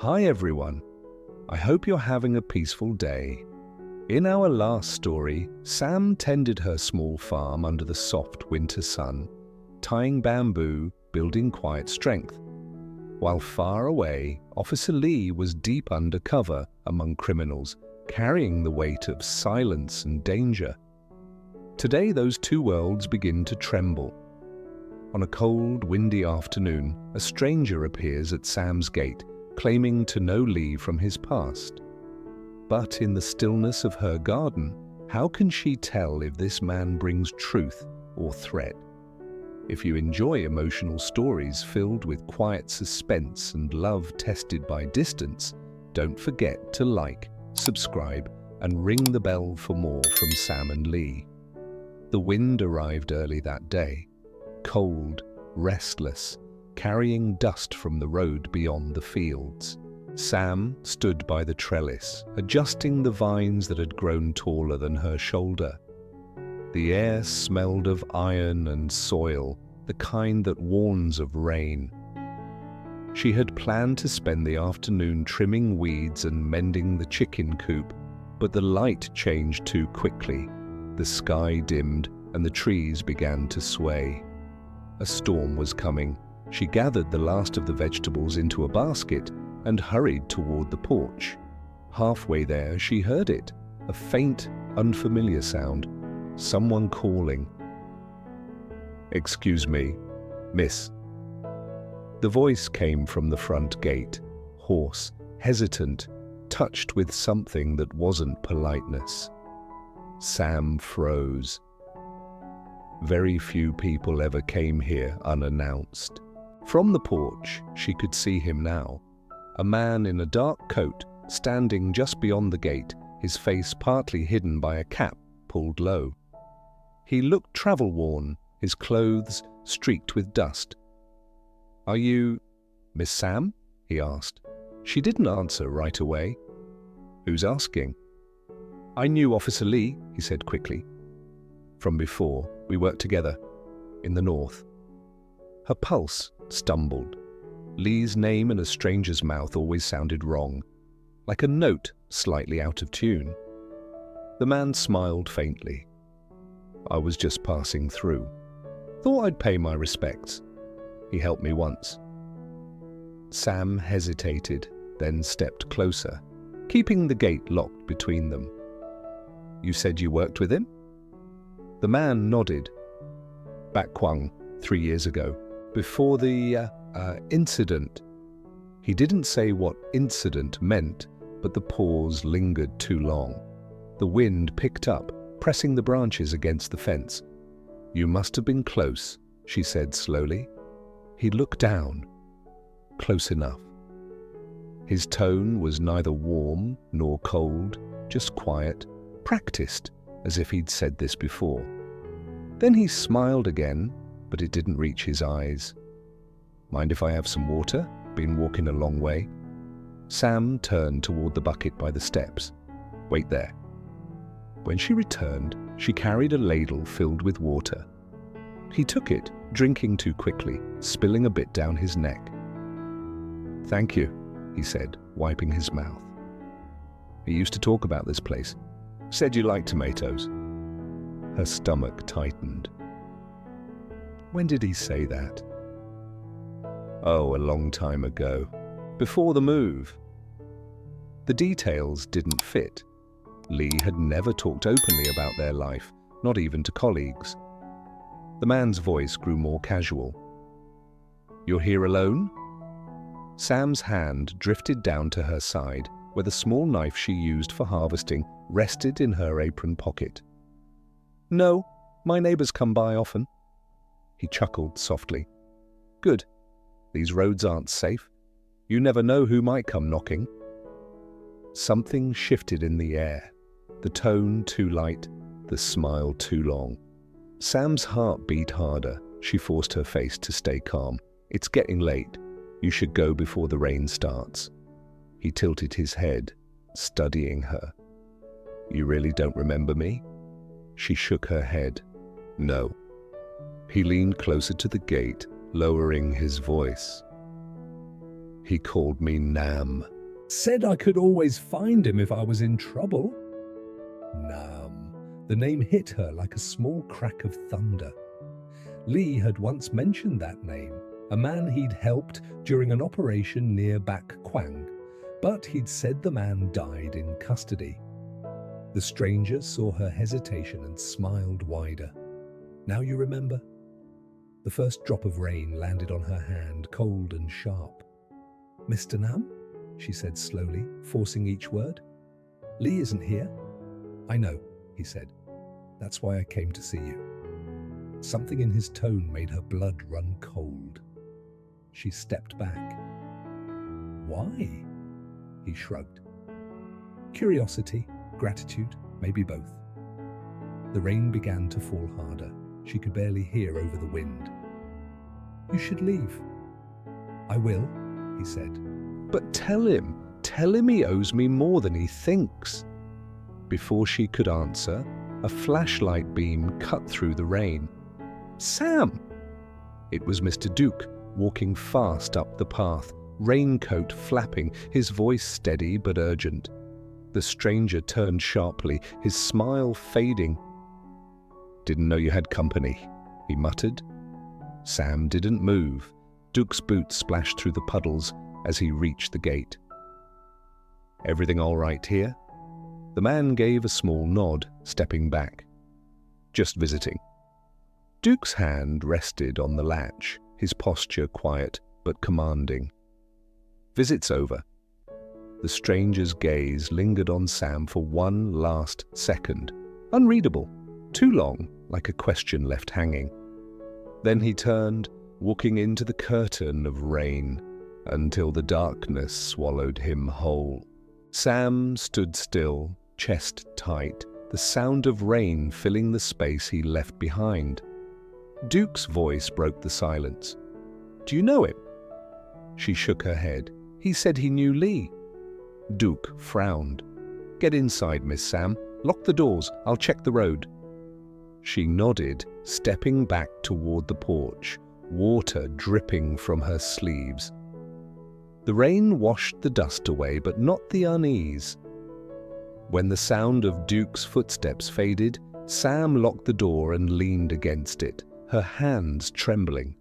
Hi everyone, I hope you're having a peaceful day. In our last story, Sam tended her small farm under the soft winter sun, tying bamboo, building quiet strength. While far away, Officer Lee was deep undercover among criminals, carrying the weight of silence and danger. Today those two worlds begin to tremble. On a cold, windy afternoon, a stranger appears at Sam's gate, claiming to know Lee from his past. But in the stillness of her garden, how can she tell if this man brings truth or threat? If you enjoy emotional stories filled with quiet suspense and love tested by distance, don't forget to like, subscribe, and ring the bell for more from Sam and Lee. The wind arrived early that day, cold, restless, carrying dust from the road beyond the fields. Sam stood by the trellis, adjusting the vines that had grown taller than her shoulder. The air smelled of iron and soil, the kind that warns of rain. She had planned to spend the afternoon trimming weeds and mending the chicken coop, but the light changed too quickly. The sky dimmed and the trees began to sway. A storm was coming. She gathered the last of the vegetables into a basket and hurried toward the porch. Halfway there, she heard it, a faint, unfamiliar sound. Someone calling. "Excuse me, miss." The voice came from the front gate, hoarse, hesitant, touched with something that wasn't politeness. Sam froze. Very few people ever came here unannounced. From the porch, she could see him now. A man in a dark coat, standing just beyond the gate, his face partly hidden by a cap pulled low. He looked travel-worn, his clothes streaked with dust. "Are you Miss Sam?" he asked. She didn't answer right away. "Who's asking?" "I knew Officer Lee," he said quickly. "From before, we worked together, in the north." Her pulse stumbled. Lee's name in a stranger's mouth always sounded wrong, like a note slightly out of tune. The man smiled faintly. "I was just passing through. Thought I'd pay my respects. He helped me once." Sam hesitated, then stepped closer, keeping the gate locked between them. "You said you worked with him?" The man nodded. "Back Kwang, 3 years ago, before the incident." He didn't say what incident meant, but the pause lingered too long. The wind picked up, pressing the branches against the fence. "You must have been close," she said slowly. He looked down. Close enough. His tone was neither warm nor cold, just quiet, practiced, as if he'd said this before. Then he smiled again, but it didn't reach his eyes. "Mind if I have some water? Been walking a long way." Sam turned toward the bucket by the steps. "Wait there." When she returned, she carried a ladle filled with water. He took it, drinking too quickly, spilling a bit down his neck. "Thank you," he said, wiping his mouth. "He used to talk about this place. Said you like tomatoes." Her stomach tightened. When did he say that? Oh, a long time ago. Before the move. The details didn't fit. Lee had never talked openly about their life, not even to colleagues. The man's voice grew more casual. "You're here alone?" Sam's hand drifted down to her side, where the small knife she used for harvesting rested in her apron pocket. "No, my neighbors come by often." He chuckled softly. "Good. These roads aren't safe. You never know who might come knocking." Something shifted in the air. The tone too light, the smile too long. Sam's heart beat harder. She forced her face to stay calm. "It's getting late. You should go before the rain starts." He tilted his head, studying her. "You really don't remember me?" She shook her head. "No." He leaned closer to the gate, lowering his voice. He called me Nam. Said I could always find him if I was in trouble. Nam. The name hit her like a small crack of thunder. Lee had once mentioned that name, a man he'd helped during an operation near Bak Kwang, but he'd said the man died in custody. The stranger saw her hesitation and smiled wider. Now you remember? The first drop of rain landed on her hand, cold and sharp. Mr. Nam? She said slowly, forcing each word. Lee isn't here. I know, he said. That's why I came to see you. Something in his tone made her blood run cold. She stepped back. Why? He shrugged. Curiosity, gratitude, maybe both. The rain began to fall harder. She could barely hear over the wind. You should leave. I will, he said. But tell him he owes me more than he thinks. Before she could answer, a flashlight beam cut through the rain. Sam! It was Mr. Duke, walking fast up the path, raincoat flapping, his voice steady but urgent. The stranger turned sharply, his smile fading. Didn't know you had company, he muttered. Sam didn't move. Duke's boots splashed through the puddles as he reached the gate. Everything all right here? The man gave a small nod, stepping back. Just visiting. Duke's hand rested on the latch, his posture quiet but commanding. Visit's over. The stranger's gaze lingered on Sam for one last second. Unreadable, too long, like a question left hanging. Then he turned, walking into the curtain of rain, until the darkness swallowed him whole. Sam stood still, chest tight, the sound of rain filling the space he left behind. Duke's voice broke the silence. Do you know him? She shook her head. He said he knew Lee. Duke frowned. Get inside, Miss Sam. Lock the doors. I'll check the road. She nodded, stepping back toward the porch, water dripping from her sleeves. The rain washed the dust away, but not the unease. When the sound of Duke's footsteps faded, Sam locked the door and leaned against it, her hands trembling.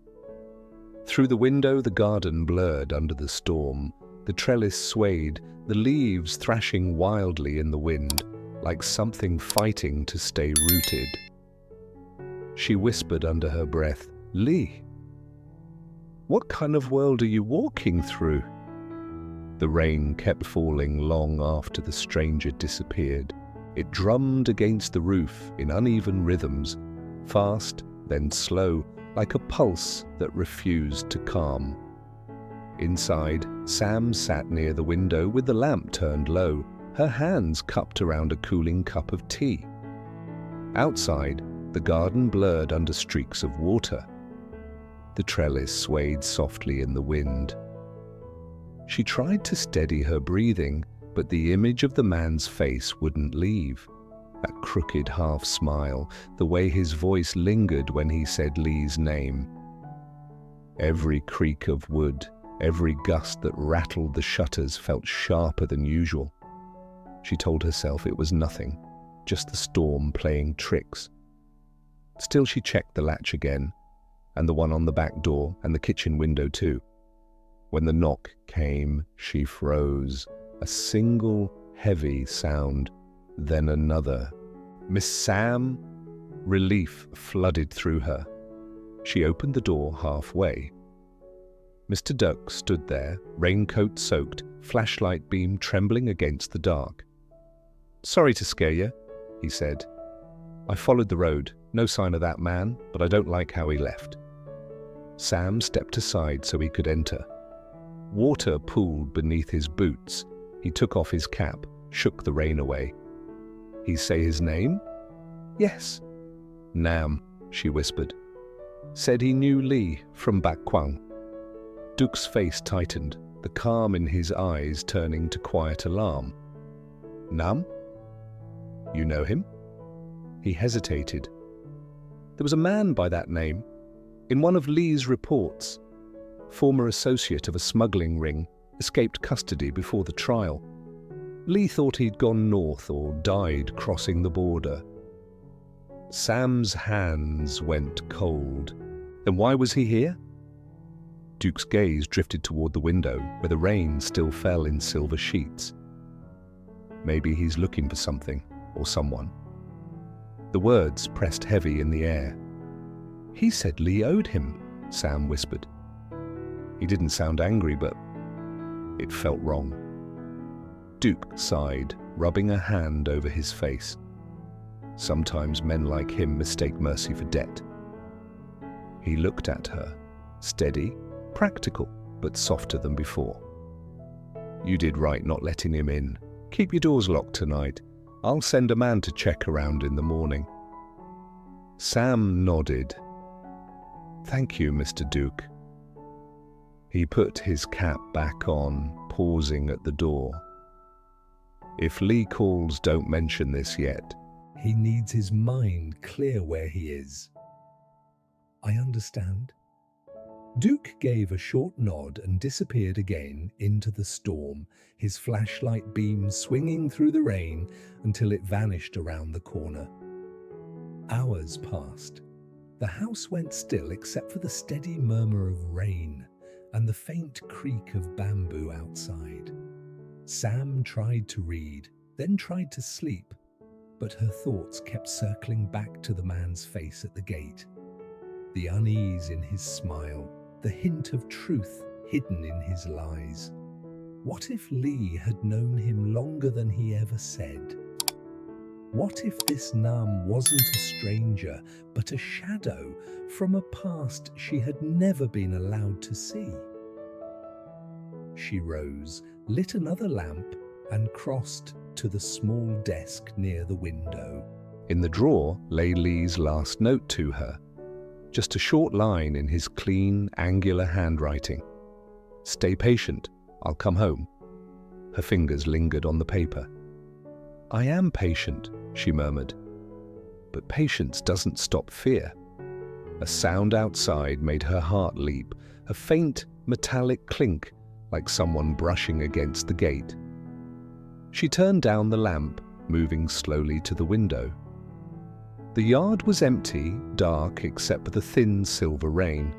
Through the window, the garden blurred under the storm. The trellis swayed, the leaves thrashing wildly in the wind, like something fighting to stay rooted. She whispered under her breath, Lee, what kind of world are you walking through? The rain kept falling long after the stranger disappeared. It drummed against the roof in uneven rhythms, fast, then slow, like a pulse that refused to calm. Inside, Sam sat near the window with the lamp turned low, her hands cupped around a cooling cup of tea. Outside, the garden blurred under streaks of water. The trellis swayed softly in the wind. She tried to steady her breathing, but the image of the man's face wouldn't leave. That crooked half-smile, the way his voice lingered when he said Lee's name. Every creak of wood, every gust that rattled the shutters felt sharper than usual. She told herself it was nothing, just the storm playing tricks. Still, she checked the latch again, and the one on the back door, and the kitchen window too. When the knock came, she froze. A single, heavy sound, then another. Miss Sam? Relief flooded through her. She opened the door halfway. Mr. Duck stood there, raincoat soaked, flashlight beam trembling against the dark. Sorry to scare you, he said. I followed the road, no sign of that man, but I don't like how he left. Sam stepped aside so he could enter. Water pooled beneath his boots. He took off his cap, shook the rain away. He say his name? Yes. Nam, she whispered. Said he knew Lee from Bak Kwang. Duke's face tightened, the calm in his eyes turning to quiet alarm. Nam? You know him? He hesitated. There was a man by that name, in one of Lee's reports. former associate of a smuggling ring, escaped custody before the trial. Lee thought he'd gone north or died crossing the border. Sam's hands went cold. Then why was he here? Duke's gaze drifted toward the window, where the rain still fell in silver sheets. Maybe he's looking for something or someone. The words pressed heavy in the air. He said Lee owed him, Sam whispered. He didn't sound angry, but it felt wrong. Duke sighed, rubbing a hand over his face. Sometimes men like him mistake mercy for debt. He looked at her, steady, practical, but softer than before. You did right not letting him in. Keep your doors locked tonight. I'll send a man to check around in the morning. Sam nodded. Thank you, Mr. Duke. He put his cap back on, pausing at the door. If Lee calls, don't mention this yet. He needs his mind clear where he is. I understand. Duke gave a short nod and disappeared again into the storm, his flashlight beam swinging through the rain until it vanished around the corner. Hours passed. The house went still except for the steady murmur of rain and the faint creak of bamboo outside. Sam tried to read, then tried to sleep, but her thoughts kept circling back to the man's face at the gate. The unease in his smile, the hint of truth hidden in his lies. What if Lee had known him longer than he ever said? What if this Nam wasn't a stranger, but a shadow from a past she had never been allowed to see? She rose, lit another lamp, and crossed to the small desk near the window. In the drawer lay Lee's last note to her. Just a short line in his clean, angular handwriting. Stay patient, I'll come home. Her fingers lingered on the paper. I am patient, she murmured. But patience doesn't stop fear. A sound outside made her heart leap, a faint, metallic clink, like someone brushing against the gate. She turned down the lamp, moving slowly to the window. The yard was empty, dark except for the thin silver rain.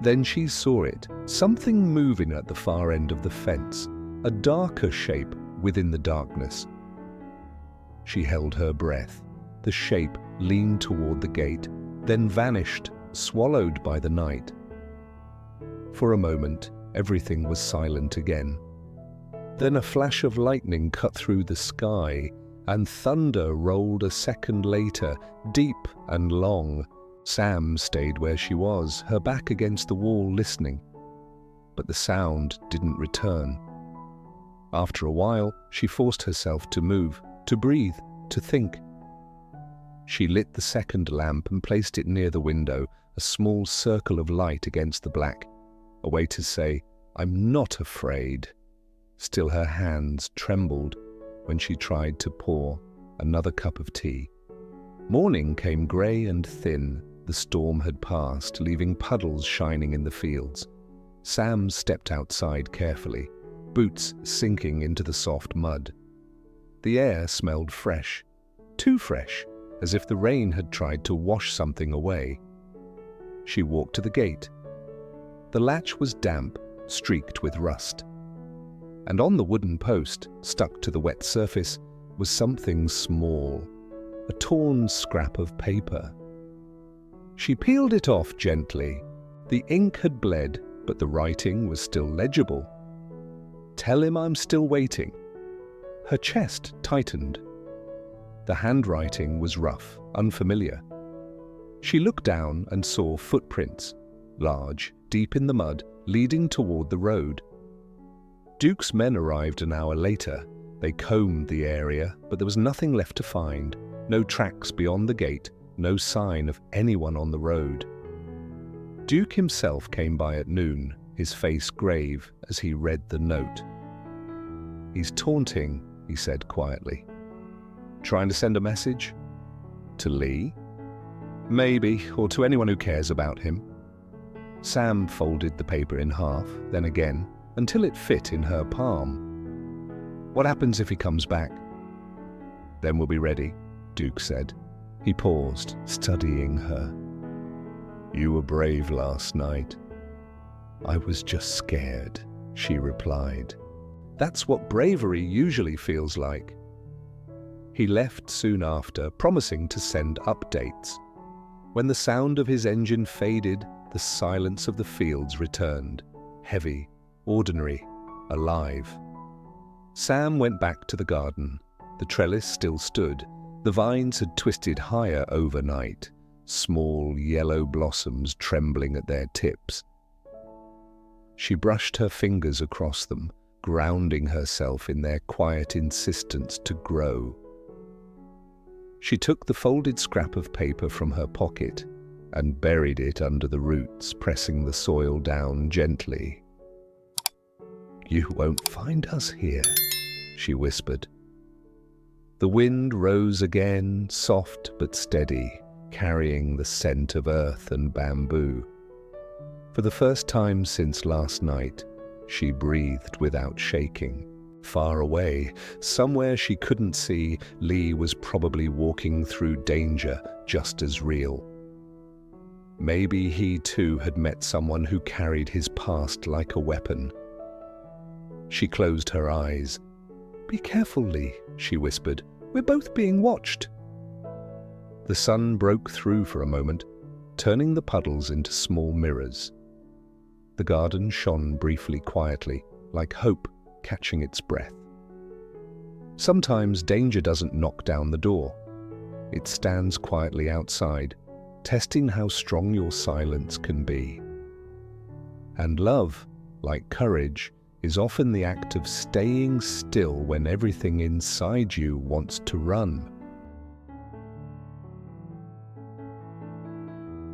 Then she saw it, something moving at the far end of the fence, a darker shape within the darkness. She held her breath. The shape leaned toward the gate, then vanished, swallowed by the night. For a moment, everything was silent again. Then a flash of lightning cut through the sky, and thunder rolled a second later, deep and long. Sam stayed where she was, her back against the wall listening. But the sound didn't return. After a while, she forced herself to move, to breathe, to think. She lit the second lamp and placed it near the window, a small circle of light against the black, a way to say, I'm not afraid. Still her hands trembled when she tried to pour another cup of tea. Morning came grey and thin. The storm had passed, leaving puddles shining in the fields. Sam stepped outside carefully, boots sinking into the soft mud. The air smelled fresh, too fresh, as if the rain had tried to wash something away. She walked to the gate. The latch was damp, streaked with rust. And on the wooden post, stuck to the wet surface, was something small, a torn scrap of paper. She peeled it off gently. The ink had bled, but the writing was still legible. Tell him I'm still waiting. Her chest tightened. The handwriting was rough, unfamiliar. She looked down and saw footprints, large, deep in the mud, leading toward the road. Duke's men arrived an hour later. They combed the area, but there was nothing left to find. No tracks beyond the gate, no sign of anyone on the road. Duke himself came by at noon, his face grave as he read the note. He's taunting, he said quietly. Trying to send a message? To Lee? Maybe, or to anyone who cares about him. Sam folded the paper in half, then again, until it fit in her palm. "What happens if he comes back?" "Then we'll be ready," Duke said. He paused, studying her. "You were brave last night." "I was just scared," she replied. "That's what bravery usually feels like." He left soon after, promising to send updates. When the sound of his engine faded, the silence of the fields returned, heavy, ordinary, alive. Sam went back to the garden. The trellis still stood. The vines had twisted higher overnight, small yellow blossoms trembling at their tips. She brushed her fingers across them, grounding herself in their quiet insistence to grow. She took the folded scrap of paper from her pocket and buried it under the roots, pressing the soil down gently. "You won't find us here," she whispered. The wind rose again, soft but steady, carrying the scent of earth and bamboo. For the first time since last night, she breathed without shaking. Far away, somewhere she couldn't see, Lee was probably walking through danger just as real. Maybe he too had met someone who carried his past like a weapon. She closed her eyes. "Be careful, Lee," she whispered. "We're both being watched." The sun broke through for a moment, turning the puddles into small mirrors. The garden shone briefly quietly, like hope catching its breath. Sometimes danger doesn't knock down the door. It stands quietly outside, testing how strong your silence can be. And love, like courage, is often the act of staying still when everything inside you wants to run.